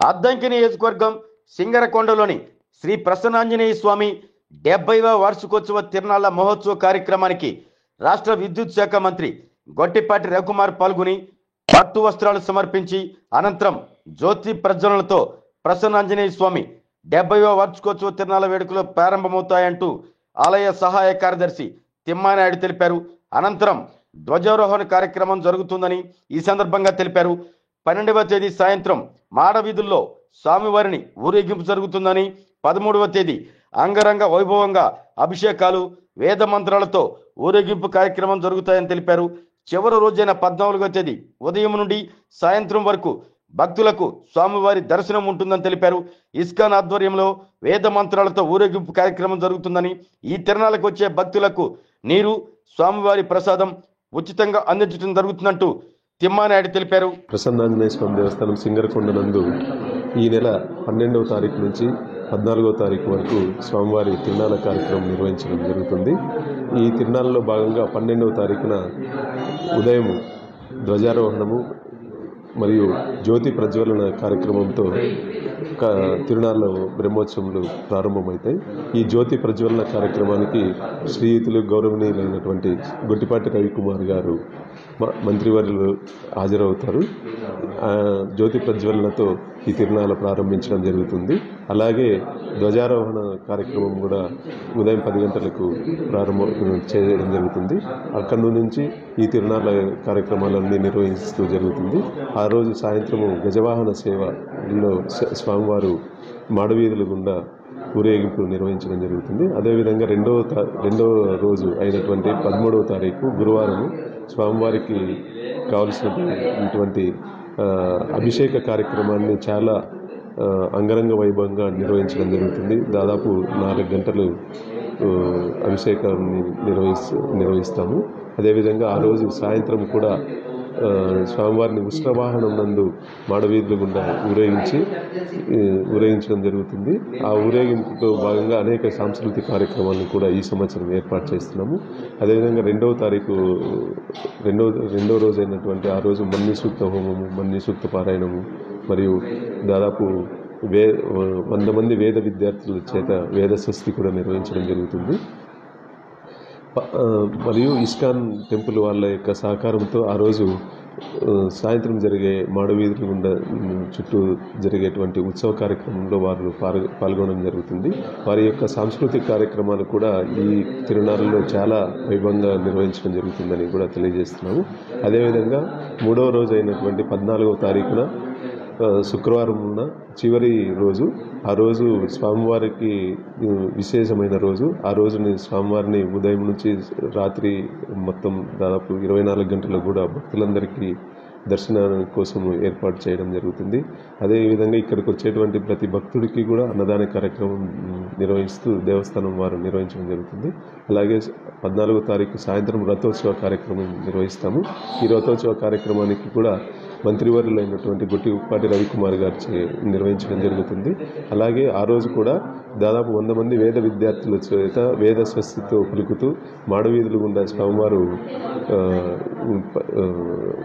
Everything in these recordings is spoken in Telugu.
అద్దంకి నియోజకవర్గం సింగరకొండలోని శ్రీ ప్రసన్నాంజనేయ స్వామి 70వ వార్షికోత్సవ తిరునాళ్ల మహోత్సవ కార్యక్రమానికి రాష్ట్ర విద్యుత్ శాఖ మంత్రి గొట్టిపాటి రవికుమార్ పాల్గొని పట్టు వస్త్రాలు సమర్పించి అనంతరం జ్యోతి ప్రజ్వలనతో ప్రసన్నాంజనేయ స్వామి 70వ వార్షికోత్సవ తిరునాళ్ల వేడుకలు ప్రారంభమవుతాయంటూ ఆలయ సహాయ కార్యదర్శి తిమ్మానాయుడు తెలిపారు. అనంతరం ధ్వజారోహణ కార్యక్రమం జరుగుతుందని ఈ సందర్భంగా తెలిపారు. 12వ తేదీ సాయంత్రం మాడవీధుల్లో స్వామివారిని ఊరేగింపు జరుగుతుందని, 13వ తేదీ అంగరంగ వైభవంగా అభిషేకాలు వేద మంత్రాలతో ఊరేగింపు కార్యక్రమం జరుగుతాయని తెలిపారు. చివరి రోజైన 14వ తేదీ ఉదయం నుండి సాయంత్రం వరకు భక్తులకు స్వామివారి దర్శనం ఉంటుందని తెలిపారు. ఇస్కాన్ ఆధ్వర్యంలో వేద మంత్రాలతో ఊరేగింపు కార్యక్రమం జరుగుతుందని, ఈ తిరునాళ్లకు వచ్చే భక్తులకు నీరు, స్వామివారి ప్రసాదం ఉచితంగా అందించడం జరుగుతుందంటూ తిమ్మానాయుడు తెలిపారు. ప్రసన్నాంజనేయ స్వామి దేవస్థానం సింగరకొండ నందు ఈ నెల 12వ తారీఖు నుంచి 14వ తారీఖు వరకు స్వామివారి తిరునాళ్ల కార్యక్రమం నిర్వహించడం జరుగుతుంది. ఈ తిరునాళ్లలో భాగంగా 12వ తారీఖున ఉదయం ధ్వజారోహణము మరియు జ్యోతి ప్రజ్వలన కార్యక్రమంతో తిరునాళ్ళ బ్రహ్మోత్సవములు ప్రారంభమవుతాయి. ఈ జ్యోతి ప్రజ్వలన కార్యక్రమానికి శ్రీయుతులు గౌరవనీయులైనటువంటి గొట్టిపాటి రవికుమార్ గారు మంత్రివర్యులు హాజరవుతారు. జ్యోతి ప్రజ్వలనతో ఈ తిరునాళ్ళ ప్రారంభించడం జరుగుతుంది. అలాగే ధ్వజారోహణ కార్యక్రమం కూడా ఉదయం 10 గంటలకు ప్రారంభం చేయడం జరుగుతుంది. అక్కడి నుంచి ఈ తిరునాళ్ళ కార్యక్రమాలన్నీ నిర్వహిస్తూ జరుగుతుంది. ఆ రోజు సాయంత్రము గజవాహన సేవలో స్వామివారు మాడవీధుల గుండా ఊరేగింపు నిర్వహించడం జరుగుతుంది. అదేవిధంగా రెండవ రోజు అయినటువంటి 13వ తారీఖు గురువారం స్వామివారికి కావలసినటువంటి అభిషేక కార్యక్రమాన్ని చాలా అంగరంగ వైభవంగా నిర్వహించడం జరుగుతుంది. దాదాపు 4 గంటలు అభిషేకాన్ని నిర్వహిస్తాము. అదేవిధంగా ఆ రోజు సాయంత్రం కూడా స్వామివారిని ఉష్ణవాహనం నందు మాడవీధుల గుండా ఊరేగించడం జరుగుతుంది. ఆ ఊరేగింపుతో భాగంగా అనేక సాంస్కృతిక కార్యక్రమాలను కూడా ఈ సంవత్సరం ఏర్పాటు చేస్తున్నాము. అదేవిధంగా రెండవ రోజు అయినటువంటి ఆ రోజు మన్య సూక్త హోమము, మన్య సూక్త పారాయణము మరియు దాదాపు 100 మంది వేద విద్యార్థుల చేత వేద స్వస్తి కూడా నిర్వహించడం జరుగుతుంది. మరియు ఇస్కాన్ టెంపుల్ వాళ్ళ యొక్క సహకారంతో ఆ రోజు సాయంత్రం జరిగే మాడవీధుల గుండా చుట్టూ జరిగేటువంటి ఉత్సవ కార్యక్రమంలో వారు పాల్గొనడం జరుగుతుంది. వారి యొక్క సాంస్కృతిక కార్యక్రమాలు కూడా ఈ తిరునాళ్ళలో చాలా వైభవంగా నిర్వహించడం జరుగుతుందని కూడా తెలియజేస్తున్నాము. అదేవిధంగా 3వ రోజు అయినటువంటి 14వ తారీఖున శుక్రవారం ఉన్న చివరి రోజు, ఆ రోజు స్వామివారికి విశేషమైన రోజు. ఆ రోజుని స్వామివారిని ఉదయం నుంచి రాత్రి మొత్తం దాదాపు 24 గంటలు కూడా భక్తులందరికీ దర్శనం కోసం ఏర్పాటు చేయడం జరుగుతుంది. అదేవిధంగా ఇక్కడికి వచ్చేటువంటి ప్రతి భక్తుడికి కూడా అన్నదాన కార్యక్రమం నిర్వహిస్తూ దేవస్థానం వారు నిర్వహించడం జరుగుతుంది. అలాగే 14వ తారీఖు సాయంత్రం రథోత్సవ కార్యక్రమం నిర్వహిస్తాము. ఈ రథోత్సవ కార్యక్రమానికి కూడా మంత్రివర్యులైనటువంటి గొట్టిపాటి రవికుమార్ గారు నిర్వహించడం జరుగుతుంది. అలాగే ఆ రోజు కూడా దాదాపు 100 మంది వేద విద్యార్థుల చేత వేద స్వస్తితో పలుకుతూ మాడవీధులు గుండా స్వామివారు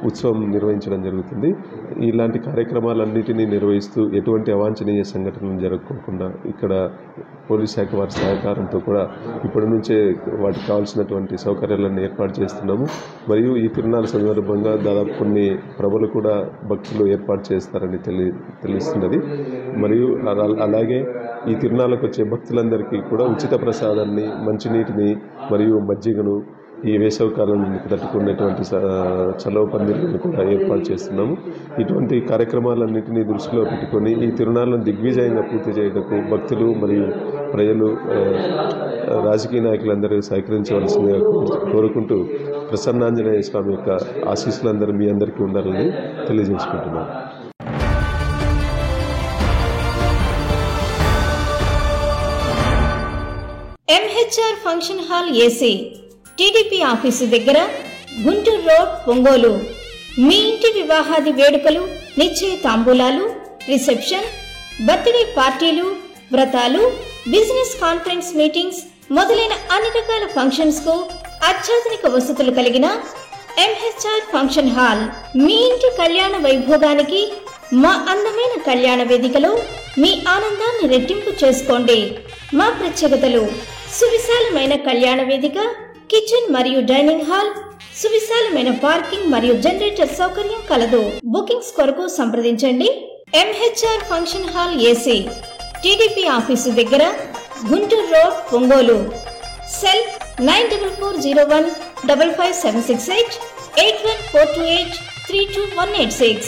ఉత్సవం నిర్వహించడం జరుగుతుంది. ఇలాంటి కార్యక్రమాలన్నిటినీ నిర్వహిస్తూ ఎటువంటి అవాంఛనీయ సంఘటనలు జరగకుండా ఇక్కడ పోలీస్ శాఖ వారి సహకారంతో కూడా ఇప్పటి నుంచే వాటికి కావాల్సినటువంటి సౌకర్యాలను ఏర్పాటు చేస్తున్నాము. మరియు ఈ తిరునాళ్ళ సందర్భంగా దాదాపు కొన్ని ప్రభలు కూడా భక్తులు ఏర్పాటు చేస్తారని తెలుస్తున్నది. మరియు అలాగే ఈ తిరునాళ్ళకు వచ్చే భక్తులందరికీ కూడా ఉచిత ప్రసాదాన్ని, మంచినీటిని మరియు మజ్జిగను ఈ వేసవికాలాన్ని తట్టుకునేటువంటి చలవ పందిర్లను కూడా ఏర్పాటు చేస్తున్నాము. ఇటువంటి కార్యక్రమాలన్నింటినీ దృష్టిలో పెట్టుకొని ఈ తిరునాళ్ళను దిగ్విజయంగా పూర్తి చేయటకు భక్తులు మరియు ప్రజలు, రాజకీయ నాయకులందరూ సహకరించవలసిందిగా కోరుకుంటూ ప్రసన్నాంజనేయ స్వామి యొక్క ఆశీస్సులందరూ మీ అందరికీ ఉండాలని తెలియజేసుకుంటున్నాను. MHR function hall AC, TDP office దగ్గర, గుంటూరు రోడ్, ఒంగోలు. మీ ఇంటి వివాహాది వేడుకలు, నిశ్చయ తాంబూలాలు, రిసెప్షన్, బర్త్డే పార్టీలు, వ్రతాలు, బిజినెస్ కాన్ఫరెన్స్ మీటింగ్స్ మొదలైన అన్ని రకాల ఫంక్షన్స్ కు అత్యాధునిక వసతులు కలిగిన MHR ఫంక్షన్ హాల్ మీ ఇంటి కళ్యాణ వైభోగానికి మా అందమైన కళ్యాణ వేదికలో మీ ఆనందాన్ని రెట్టింపు చేసుకోండి. మా ప్రత్యేకతలు: సువిశాలమైన కళ్యాణ వేదిక, కిచెన్ మరియు డైనింగ్ హాల్, సువిశాలమైన పార్కింగ్ మరియు జనరేటర్ సౌకర్యం కలదు. బుకింగ్స్ కొరకు సంప్రదించండి. MHR function hall AC, TDP office దగ్గర, గుంటూరు రోడ్, ఒంగోలు. సెల్ 9440155768 81428 32186.